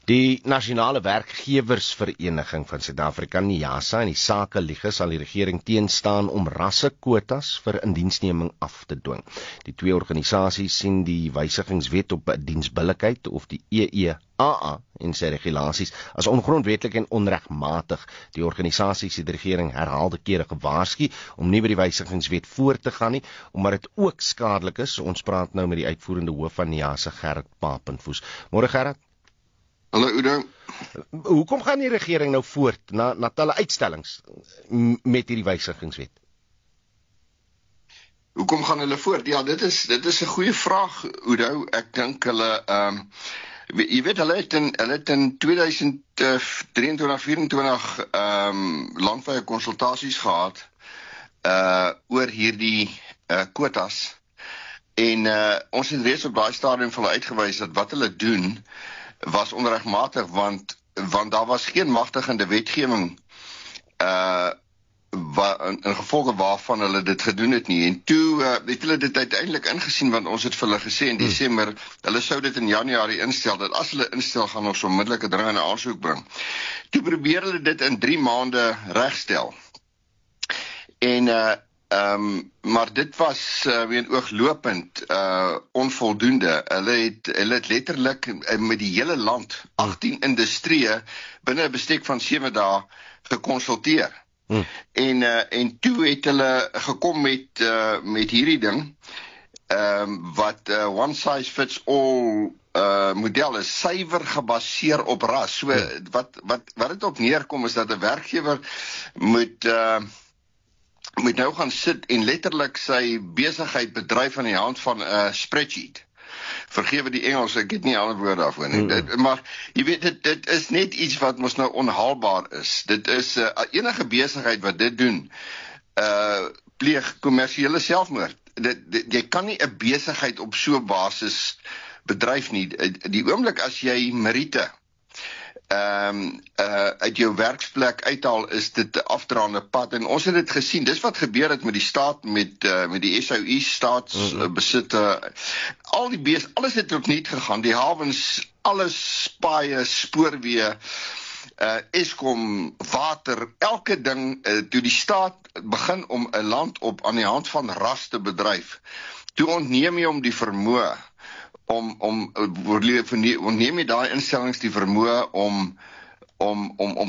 Die Nasionale Werkgewersvereniging van Suid-Afrika, NIASA, en die Sakeliga sal die regering teenstaan om rassekwotas vir indiensneming af te dwing. Die twee organisasies sien die wysigingswet op diensbillikheid of die EEAA en sy regulasies as ongrondwetlik en onregmatig. Die organisasies het die regering herhaalde kere gewaarsku om nie by die wysigingswet voor te gaan nie, omdat dit ook skadelik is. Ons praat nou met die uitvoerende hoof van NIASA, Gerrit Papenfoes. Môre Gerrit. Hallo Udo. Hoekom gaan die regering nou voort na talle uitstellings met hierdie wysigingswet? Hoekom gaan hulle voort? Ja, dit is 'n goeie vraag, Udo. Ek dink hulle jy weet hulle het in 2023-24 langwye konsultasies gehad oor hierdie kwotas. En ons het reeds op daai stadium vir hulle uitgewys dat wat hulle doen was onregmatig, want daar was geen magtigende wetgewing in gevolge waarvan hulle dit gedoen het nie. En toe het hulle dit uiteindelik ingesien, want ons het vir hulle gesê in Desember, hulle sou dit in Januarie instel, dat as hulle instel, gaan ons onmiddellik 'n dringende aansoek bring. Toe probeer hulle dit in 3 maande regstel. En maar dit was weer ooglopend onvoldoende. Hulle het letterlik met die hele land 18 industrieë binne 'n bestek van 7 dae gekonsulteer. En toe het hulle gekom met hierdie ding wat one size fits all model is, suiwer gebaseer op ras. So wat dit op neerkom is dat 'n werkgewer moet nou gaan sit en letterlik sy besigheid bedryf aan die hand van 'n spreadsheet. Vergewe die Engels, ek het nie ander woorde daarvoor nie. Maar jy weet, dit is net iets wat mos nou onhaalbaar is. Dit is enige besigheid wat dit doen, pleeg kommersiële selfmoord. Jy kan nie 'n besigheid op so 'n basis bedryf nie. Die oomblik as jy meriete uit jou werksplek uithaal, is dit 'n afdraande pad. En ons het dit gesien, dis wat gebeur het met die staat, met die SOE, staatsbesitte, alles het opnuut gegaan, die hawens, alles, paaie, spoorweë, Eskom, water, elke ding, toe die staat begin om 'n land aan die hand van ras te bedryf, toe ontneem jy hom die vermoë ontneem jy daai instellings die vermoë om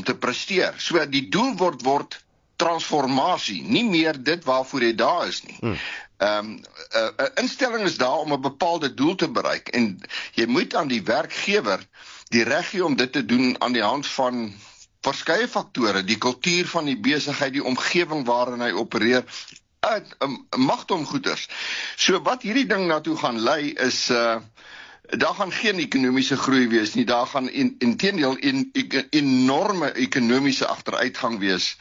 te presteer. So die doel word transformasie, nie meer dit waarvoor jy daar is nie. 'n instelling is daar om 'n bepaalde doel te bereik, en jy moet aan die werkgewer die reg gee om dit te doen aan die hand van verskeie faktore, die kultuur van die besigheid, die omgewing waarin hy opereer, magtomgoeders. So wat hierdie ding na toe gaan lei is, daar gaan geen ekonomiese groei wees nie, daar gaan inteendeel enorme ekonomiese agteruitgang wees.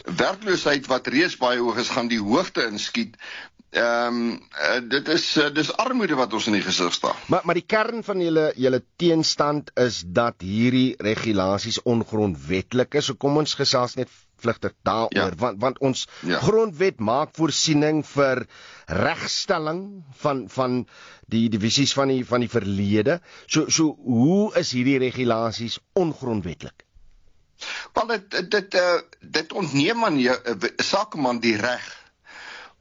Werkloosheid wat reeds baie hoog is, gaan die hoogte inskiet. Dis armoede wat ons in die gesig staan. Maar die kern van julle teenstand is dat hierdie regulasies ongrondwetlik is. So kom ons gesels net vlugtig daaroor, want ons grondwet maak voorsiening vir regstelling van die divisies van die verlede. So hoe is hierdie regulasies ongrondwetlik? Wel, dit ontneem aan jou sakeman die reg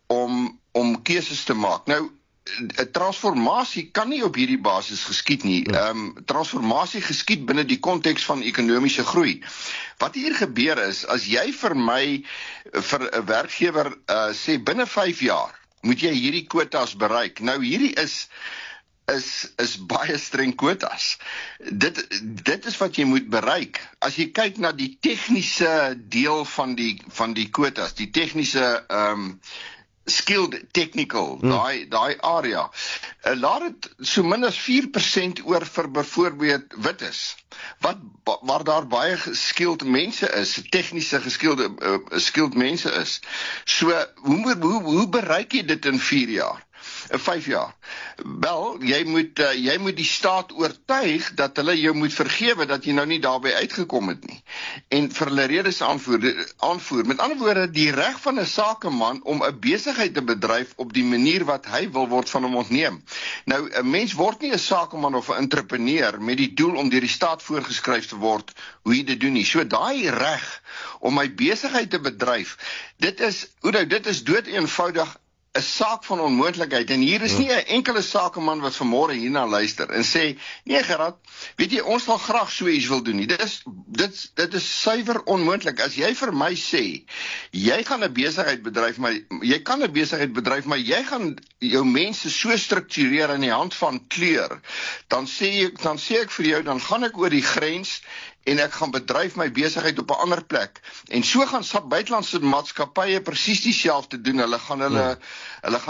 om keuses te maak. Nou, 'n transformasie kan nie op hierdie basis geskied nie. Transformasie geskied binne die konteks van ekonomiese groei. Wat hier gebeur is, as jy vir 'n werkgewer sê binne 5 jaar moet jy hierdie kwotas bereik. Nou hierdie is baie streng kwotas. Dit is wat jy moet bereik. As jy kyk na die tegniese deel van die kwotas, die tegniese skilled technical, daai area, laat dit so min as 4% oor vir byvoorbeeld wit is, waar daar baie geskilled mense is, tegniese skilled mense is. So, hoe bereik jy dit in 4 jaar? in 5 jaar. Wel, jy moet die staat oortuig dat hulle jou moet vergewe dat jy nou nie daarby uitgekom het nie. En vir hulle redes aanvoer. Met ander woorde, die reg van 'n sakeman om 'n besigheid te bedryf op die manier wat hy wil word van hom ontneem. Nou, 'n mens word nie 'n sakeman of 'n entrepreneur met die doel om deur die staat voorgeskryf te word hoe jy dit doen nie. So daai reg om my besigheid te bedryf, dit is dood eenvoudig 'n saak van onmoontlikheid. En hier is nie 'n enkele sakeman wat vanmôre hierna luister en sê, nee Gerard, weet jy, ons sal graag so iets wil doen nie. Dit is suiwer onmoontlik. As jy vir my sê, jy gaan 'n besigheid bedryf, maar jy kan 'n besigheid bedryf, maar jy gaan jou mense so struktureer aan die hand van kleur, dan sê ek vir jou, dan gaan ek oor die grens en ek gaan bedryf my besigheid op 'n ander plek. En so gaan buitelandse maatskappye presies dieselfde doen. Hulle gaan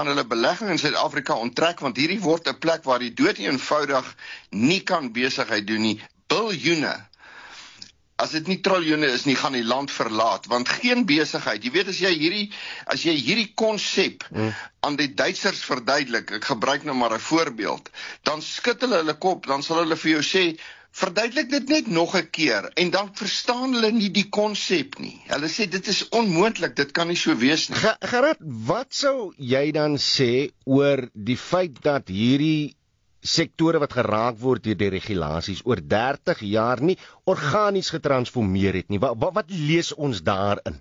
hulle belegging in Suid-Afrika onttrek, want hierdie word 'n plek waar jy dood eenvoudig nie kan besigheid doen nie. Biljoene, as dit nie triljoene is nie, gaan die land verlaat, want geen besigheid, jy weet, as jy hierdie konsep aan die Duitsers verduidelik, ek gebruik nou maar 'n voorbeeld, dan skud hulle kop, dan sal hulle vir jou sê, verduidelik dit net nog 'n keer, en dan verstaan hulle nie die konsep nie. Hulle sê, dit is onmoontlik, dit kan nie so wees nie. Gerard, wat sou jy dan sê oor die feit dat hierdie sektore wat geraak word deur die regulasies oor 30 jaar nie organies getransformeer het nie? Wat lees ons daarin?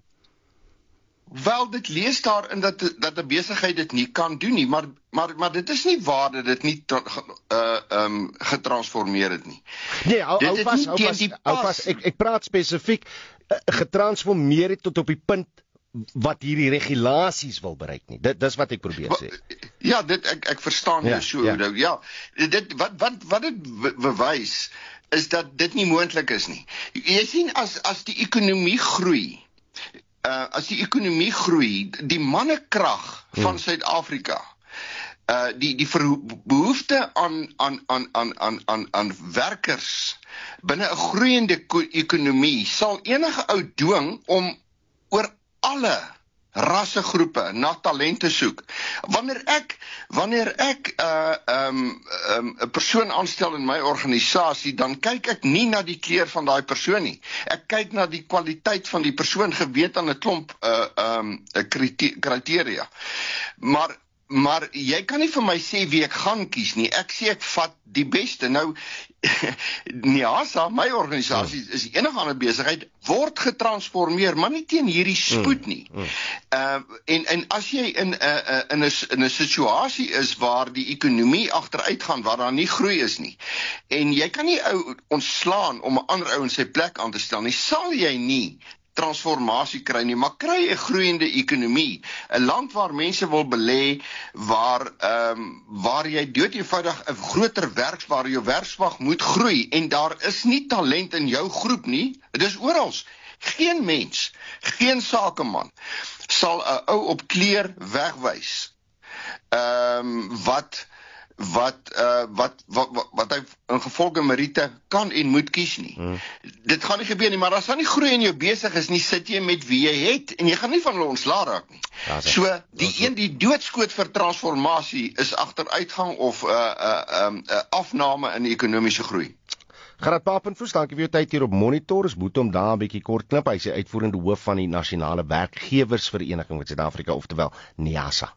Wel, dit lees daarin dat 'n besigheid dit nie kan doen nie, maar dit is nie waar dat dit nie getransformeer het nie. Nee, ek praat spesifiek getransformeer het tot op die punt wat hierdie regulasies wil bereik nie. Dis wat ek probeer sê. Ja, ek verstaan jou so. Ja, wat dit bewys is dat dit nie moontlik is nie. Jy sien, as die ekonomie groei, die mannekrag van Suid-Afrika, die behoefte aan werkers binne 'n groeiende ekonomie sal enige ou dwing om oor alle rassegroepe na talente soek. Wanneer ek 'n persoon aanstel in my organisasie, dan kyk ek nie na die kleur van daai persoon nie. Ek kyk na die kwaliteit van die persoon, geweet aan 'n klomp kriteria. Maar jy kan nie vir my sê wie ek gaan kies nie. Ek sê ek vat die beste. Nou, NIASA, my organisasie, is die enige ander besigheid, word getransformeer, maar nie teen hierdie spoed nie. En as jy in 'n situasie is waar die ekonomie agteruit gaan, waar daar nie groei is nie, en jy kan nie ou ontslaan om 'n ander ou in sy plek aan te stel nie, sal jy nie transformasie kry nie, maar kry 'n groeiende ekonomie, 'n land waar mense wil belê, waar jy dood eenvoudig 'n groter waar jou werkswag moet groei, en daar is nie talent in jou groep nie, dit is oral. Geen mens, geen sakeman sal 'n ou op kleur wegwys wat hy in gevolge meriete kan en moet kies nie. Dit gaan nie gebeur nie, maar as daar nie groei in jou besig is nie, sit jy met wie jy het, en jy gaan nie van hulle ontslaa raak nie. So, die doodskoot vir transformasie is agteruitgang of afname in die ekonomiese groei. Gerard Papenfoos, dankie vir jou tyd hier op Monitor. Ons moet hom daar 'n bietjie kort knip. Hy is die uitvoerende hoof van die Nasionale Werkgewersvereniging van Suid-Afrika, oftewel NIASA.